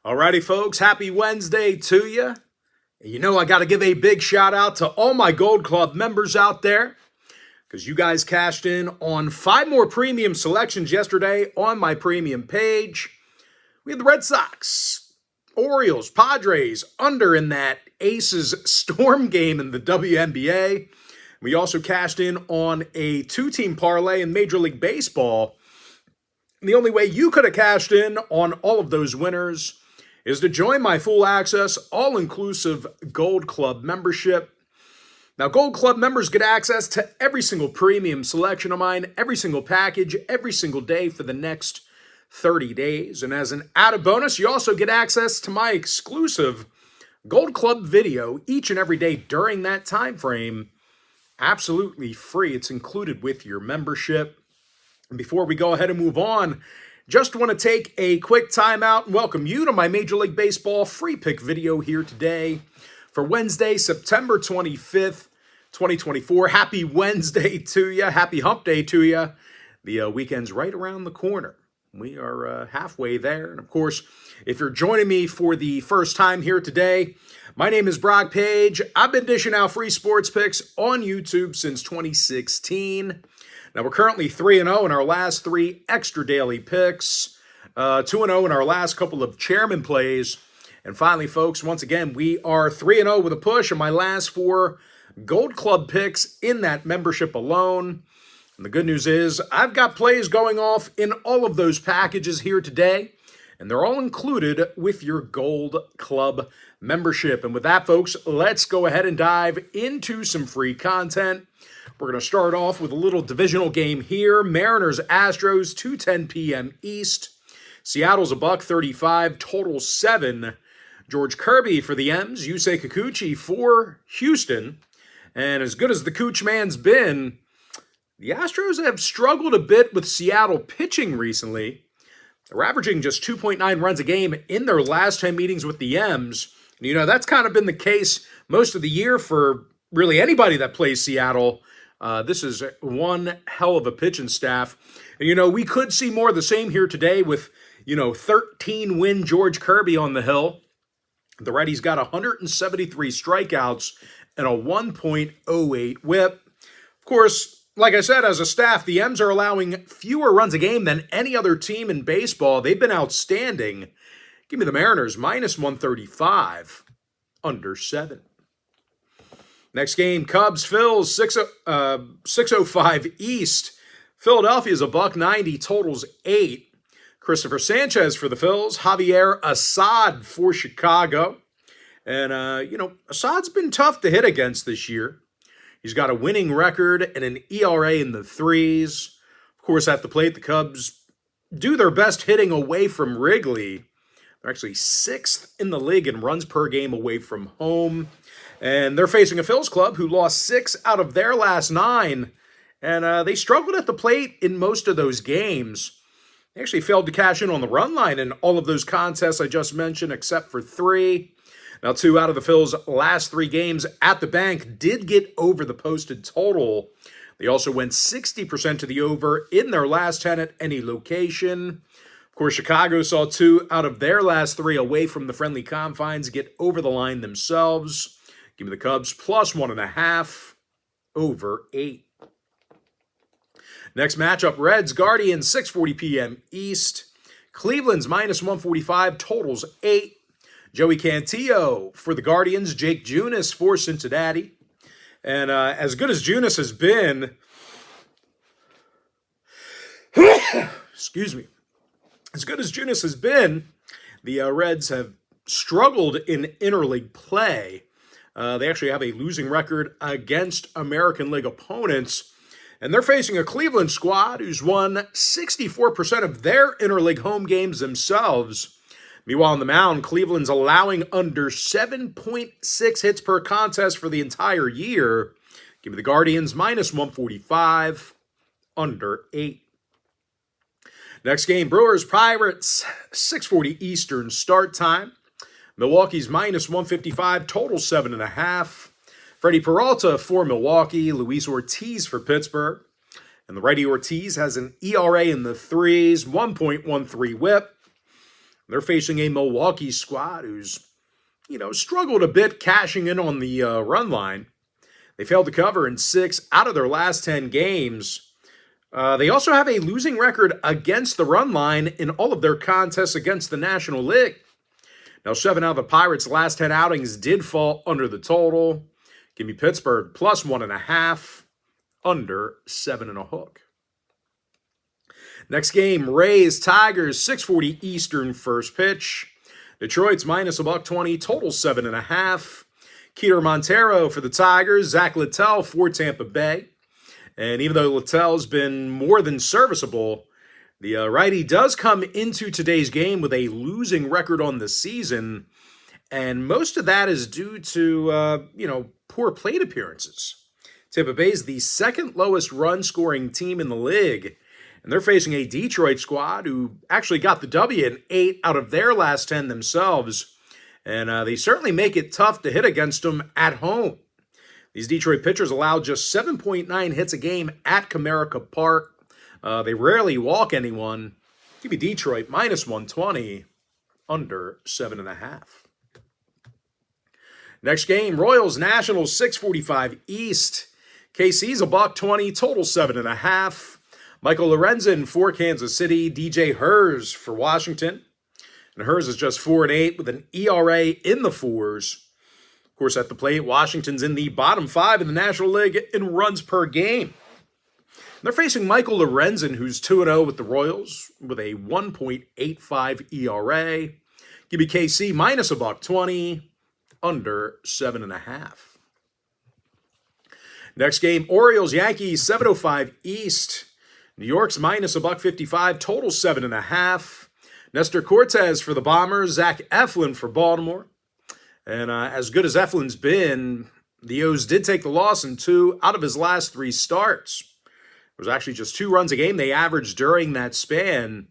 Alrighty, folks, happy Wednesday to you. You know I got to give a big shout out to all my Gold Club members out there because you guys cashed in on 5 more premium selections yesterday on my premium page. We had the Red Sox, Orioles, Padres under in that Aces Storm game in the WNBA. We also cashed in on a 2-team parlay in Major League Baseball. And the only way you could have cashed in on all of those winners is to join my full access, all-inclusive Gold Club membership. Now, Gold Club members get access to every single premium selection of mine, every single package, every single day for the next 30 days. And as an added bonus, you also get access to my exclusive Gold Club video each and every day during that time frame. Absolutely free. It's included with your membership. And before we go ahead and move on, just want to take a quick time out and welcome you to my Major League Baseball free pick video here today for Wednesday, September 25th, 2024. Happy Wednesday to you. Happy hump day to you. The weekend's right around the corner. We are halfway there. And of course, if you're joining me for the first time here today, my name is Brock Page. I've been dishing out free sports picks on YouTube since 2016. Now, we're currently 3-0 in our last 3 extra daily picks, 2-0 in our last couple of chairman plays. And finally, folks, once again, we are 3-0 with a push in my last 4 Gold Club picks in that membership alone. And the good news is I've got plays going off in all of those packages here today, and they're all included with your Gold Club membership. And with that, folks, let's go ahead and dive into some free content. We're going to start off with a little divisional game here. Mariners, Astros, 2:10 p.m. East. Seattle's $1.35, total 7. George Kirby for the M's. Yusei Kikuchi for Houston. And as good as the Cooch man's been, the Astros have struggled a bit with Seattle pitching recently. They're averaging just 2.9 runs a game in their last 10 meetings with the M's. And, you know, that's kind of been the case most of the year for really anybody that plays Seattle. This is one hell of a pitching staff. And, you know, we could see more of the same here today with, 13-win George Kirby on the hill. The righty's got 173 strikeouts and a 1.08 whip. Of course, like I said, as a staff, the M's are allowing fewer runs a game than any other team in baseball. They've been outstanding. Give me the Mariners, -135, under 7. Next game, Cubs, Phils, 605 East. Philadelphia's $1.90, totals 8. Christopher Sanchez for the Phils, Javier Assad for Chicago. And, Assad's been tough to hit against this year. He's got a winning record and an ERA in the 3s. Of course, at the plate, the Cubs do their best hitting away from Wrigley. They're actually 6th in the league in runs per game away from home. And they're facing a Phils club who lost 6 out of their last 9. And they struggled at the plate in most of those games. They actually failed to cash in on the run line in all of those contests I just mentioned, except for 3. Now, 2 out of the Phils' last 3 games at the bank did get over the posted total. They also went 60% to the over in their last 10 at any location. Of course, Chicago saw 2 out of their last 3 away from the friendly confines get over the line themselves. Give me the Cubs +1.5, over 8. Next matchup, Reds, Guardians, 6:40 p.m. East. Cleveland's -145, totals 8. Joey Cantillo for the Guardians, Jake Junis for Cincinnati. And as good as Junis has been, excuse me, as good as Junis has been, the Reds have struggled in interleague play. They actually have a losing record against American League opponents. And they're facing a Cleveland squad who's won 64% of their interleague home games themselves. Meanwhile, on the mound, Cleveland's allowing under 7.6 hits per contest for the entire year. Give me the Guardians -145, under 8. Next game, Brewers, Pirates, 6:40 Eastern start time. Milwaukee's -155, total 7.5. Freddie Peralta for Milwaukee, Luis Ortiz for Pittsburgh. And the righty Ortiz has an ERA in the 3s, 1.13 whip. They're facing a Milwaukee squad who's, struggled a bit cashing in on the run line. They failed to cover in 6 out of their last 10 games. They also have a losing record against the run line in all of their contests against the National League. Now, 7 out of the Pirates' last 10 outings did fall under the total. Give me Pittsburgh plus 1.5, under 7.5. Next game, Rays, Tigers, 6:40 Eastern first pitch. Detroit's minus $1.20, total 7.5. Keter Montero for the Tigers, Zach Littell for Tampa Bay. And even though Littell's been more than serviceable, the righty does come into today's game with a losing record on the season. And most of that is due to, poor plate appearances. Tampa Bay is the second lowest run scoring team in the league. And they're facing a Detroit squad who actually got the W in 8 out of their last 10 themselves. And they certainly make it tough to hit against them at home. These Detroit pitchers allow just 7.9 hits a game at Comerica Park. They rarely walk anyone. Give me Detroit minus 120, under 7.5. Next game, Royals Nationals, 6:45 East. KC's $1.20, total 7.5. Michael Lorenzen for Kansas City, DJ Hers for Washington. And Hers is just 4-8 with an ERA in the 4s. Of course, at the plate, Washington's in the bottom 5 in the National League in runs per game. And they're facing Michael Lorenzen, who's 2-0 with the Royals, with a 1.85 ERA. Give me KC minus $1.20, under 7.5. Next game, Orioles, Yankees, 7:05 East. New York's minus $1.55, total 7.5. Nestor Cortez for the Bombers, Zach Eflin for Baltimore. And as good as Eflin's been, the O's did take the loss in 2 out of his last 3 starts. It was actually just 2 runs a game they averaged during that span. And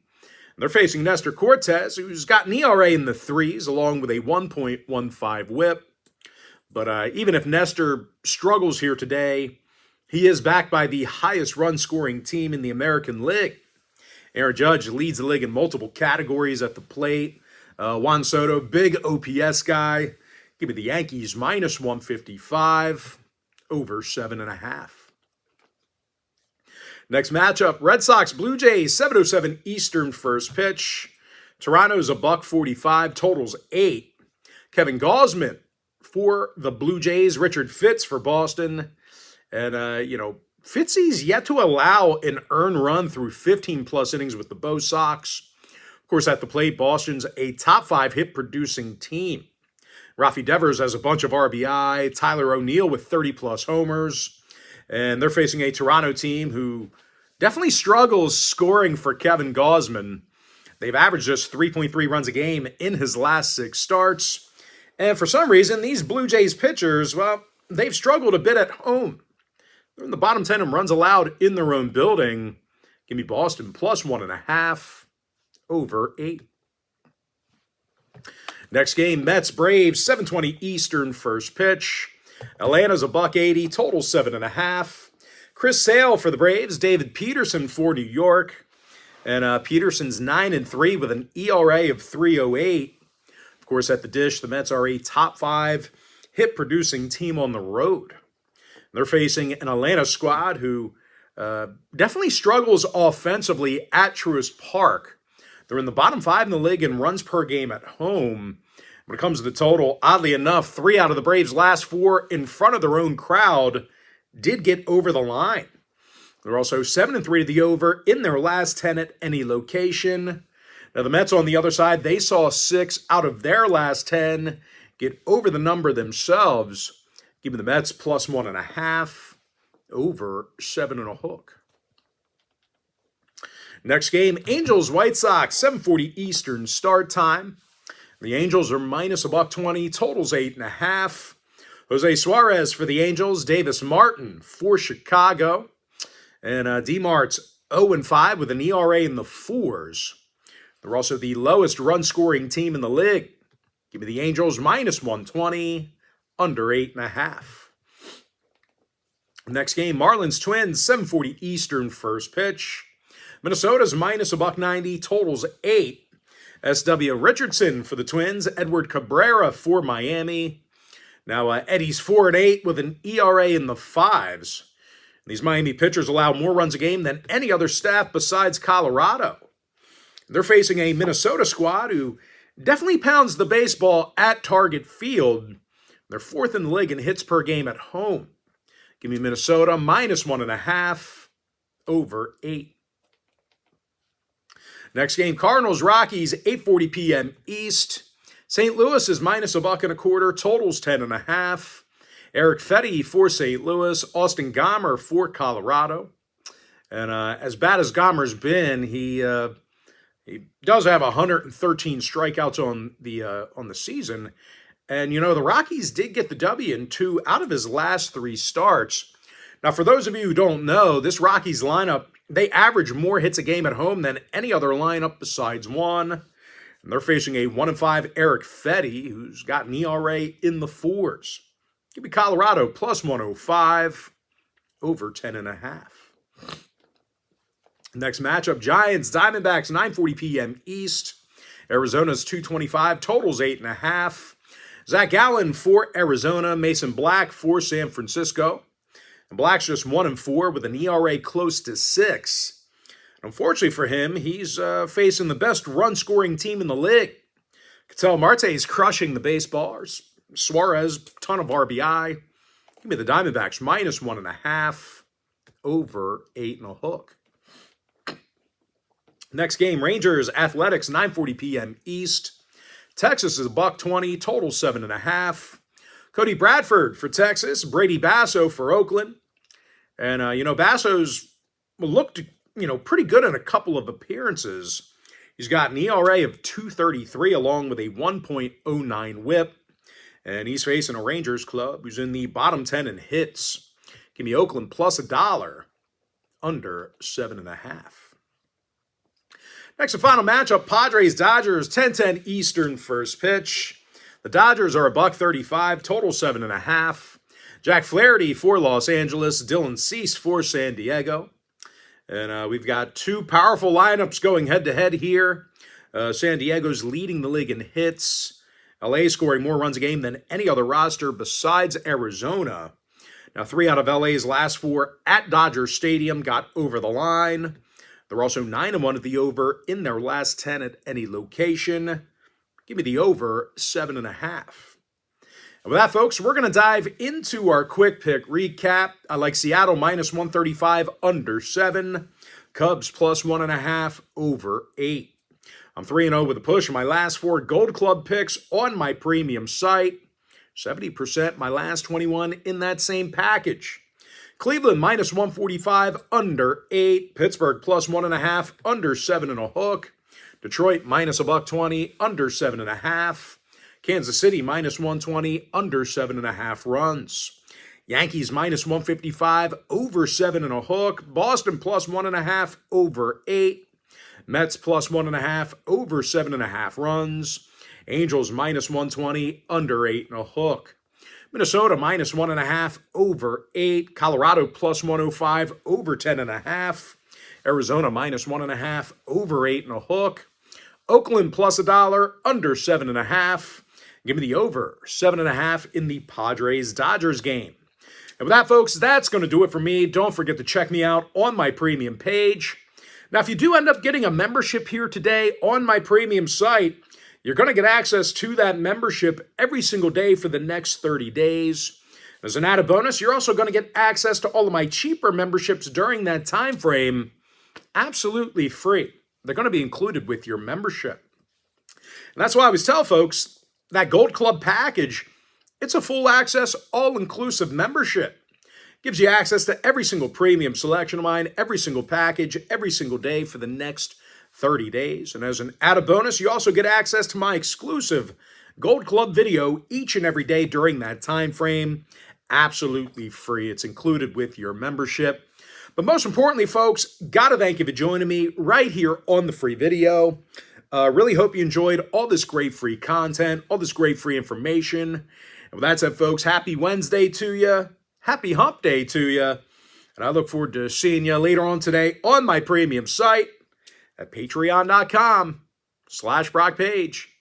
they're facing Nestor Cortez, who's got an ERA in the 3s, along with a 1.15 whip. But even if Nestor struggles here today, he is backed by the highest run-scoring team in the American League. Aaron Judge leads the league in multiple categories at the plate. Juan Soto, big OPS guy. Give me the Yankees minus 155, over 7.5. Next matchup, Red Sox, Blue Jays, 7:07 Eastern first pitch. Toronto's $1.45, totals 8. Kevin Gausman for the Blue Jays, Richard Fitz for Boston. And, Fitzy's yet to allow an earned run through 15-plus innings with the Bo Sox. Of course, at the plate, Boston's a top 5 hit-producing team. Rafi Devers has a bunch of RBI, Tyler O'Neill with 30-plus homers. And they're facing a Toronto team who definitely struggles scoring for Kevin Gausman. They've averaged just 3.3 runs a game in his last 6 starts. And for some reason, these Blue Jays pitchers, well, they've struggled a bit at home. They're in the bottom 10 in runs allowed in their own building. Give me Boston plus 1.5, over 8. Next game, Mets, Braves, 7:20 Eastern first pitch. Atlanta's $1.80, total 7.5. Chris Sale for the Braves, David Peterson for New York. And Peterson's 9-3 with an ERA of 3.08. Of course, at the dish, the Mets are a top 5 hit-producing team on the road. They're facing an Atlanta squad who definitely struggles offensively at Truist Park. They're in the bottom 5 in the league in runs per game at home. When it comes to the total, oddly enough, 3 out of the Braves' last 4 in front of their own crowd did get over the line. They're also 7-3 to the over in their last 10 at any location. Now, the Mets on the other side, they saw 6 out of their last 10 get over the number themselves. Give me the Mets plus 1.5, over 7.5. Next game, Angels, White Sox, 7:40 Eastern start time. The Angels are minus $1.20, totals 8.5. Jose Suarez for the Angels, Davis Martin for Chicago. And D-Mart's 0-5 with an ERA in the 4s. They're also the lowest run-scoring team in the league. Give me the Angels minus 120, under 8.5. Next game, Marlins, Twins, 7:40 Eastern first pitch. Minnesota's minus $1.90, totals 8. S.W. Richardson for the Twins. Edward Cabrera for Miami. Now, Eddie's 4-8 with an ERA in the fives. These Miami pitchers allow more runs a game than any other staff besides Colorado. They're facing a Minnesota squad who definitely pounds the baseball at Target Field. They're fourth in the league in hits per game at home. Give me Minnesota -1.5 over 8. Next game, Cardinals, Rockies, 8:40 p.m. East. St. Louis is -1.25. Totals 10.5. Eric Fetty for St. Louis. Austin Gomber for Colorado. And as bad as Gomber's been, he does have 113 strikeouts on the season. And, you know, the Rockies did get the W in 2 out of his last 3 starts. Now, for those of you who don't know, this Rockies lineup, they average more hits a game at home than any other lineup besides one. And they're facing a 1-5 Eric Fetty, who's got an ERA in the 4s. Give me Colorado +105 over 10.5. Next matchup, Giants, Diamondbacks, 9:40 p.m. East. Arizona's 225, totals 8.5. Zach Gallen for Arizona, Mason Black for San Francisco. And Black's just 1-4 with an ERA close to 6. Unfortunately for him, he's facing the best run-scoring team in the league. Ketel Marte is crushing the baseballers. Suarez, ton of RBI. Give me the Diamondbacks -1.5 over 8.5. Next game, Rangers, Athletics, 9:40 p.m. East. Texas is $1.20, total 7.5. Cody Bradford for Texas, Brady Basso for Oakland. And, Basso's looked, pretty good in a couple of appearances. He's got an ERA of 2.33 along with a 1.09 whip. And he's facing a Rangers club who's in the bottom 10 in hits. Give me Oakland +$1 under 7.5. Next and final matchup, Padres-Dodgers, 10:10 Eastern first pitch. The Dodgers are $1.35, total 7.5. Jack Flaherty for Los Angeles, Dylan Cease for San Diego. And we've got 2 powerful lineups going head-to-head here. San Diego's leading the league in hits. LA scoring more runs a game than any other roster besides Arizona. Now, 3 out of LA's last 4 at Dodger Stadium got over the line. They're also 9-1 at the over in their last 10 at any location. Give me the over 7.5. And with that, folks, we're going to dive into our quick pick recap. I like Seattle -135 under 7. Cubs +1.5 over 8. I'm 3-0 with a push in my last 4 Gold Club picks on my premium site. 70% my last 21 in that same package. Cleveland -145 under 8. Pittsburgh +1.5 under 7.5. Detroit -$1.20 under 7.5. Kansas City -120 under 7.5 runs. Yankees -155 over 7.5. Boston +1.5 over 8. Mets +1.5 over 7.5 runs. Angels -120 under 8.5. Minnesota -1.5 over 8. Colorado +105 over 10.5. Arizona -1.5 over 8.5. Oakland +$1 under 7.5. Give me the over 7.5 in the Padres-Dodgers game. And with that, folks, that's going to do it for me. Don't forget to check me out on my premium page. Now, if you do end up getting a membership here today on my premium site, you're going to get access to that membership every single day for the next 30 days. As an added bonus, you're also going to get access to all of my cheaper memberships during that time frame, absolutely free. They're going to be included with your membership. And that's why I always tell folks that Gold Club package, it's a full access, all-inclusive membership. Gives you access to every single premium selection of mine, every single package, every single day for the next 30 days. And as an added bonus, you also get access to my exclusive Gold Club video each and every day during that time frame. Absolutely free. It's included with your membership. But most importantly, folks, got to thank you for joining me right here on the free video. Really hope you enjoyed all this great free content, all this great free information. And with that said, folks, happy Wednesday to you. Happy hump day to you. And I look forward to seeing you later on today on my premium site at patreon.com/MLB. /Brock Page.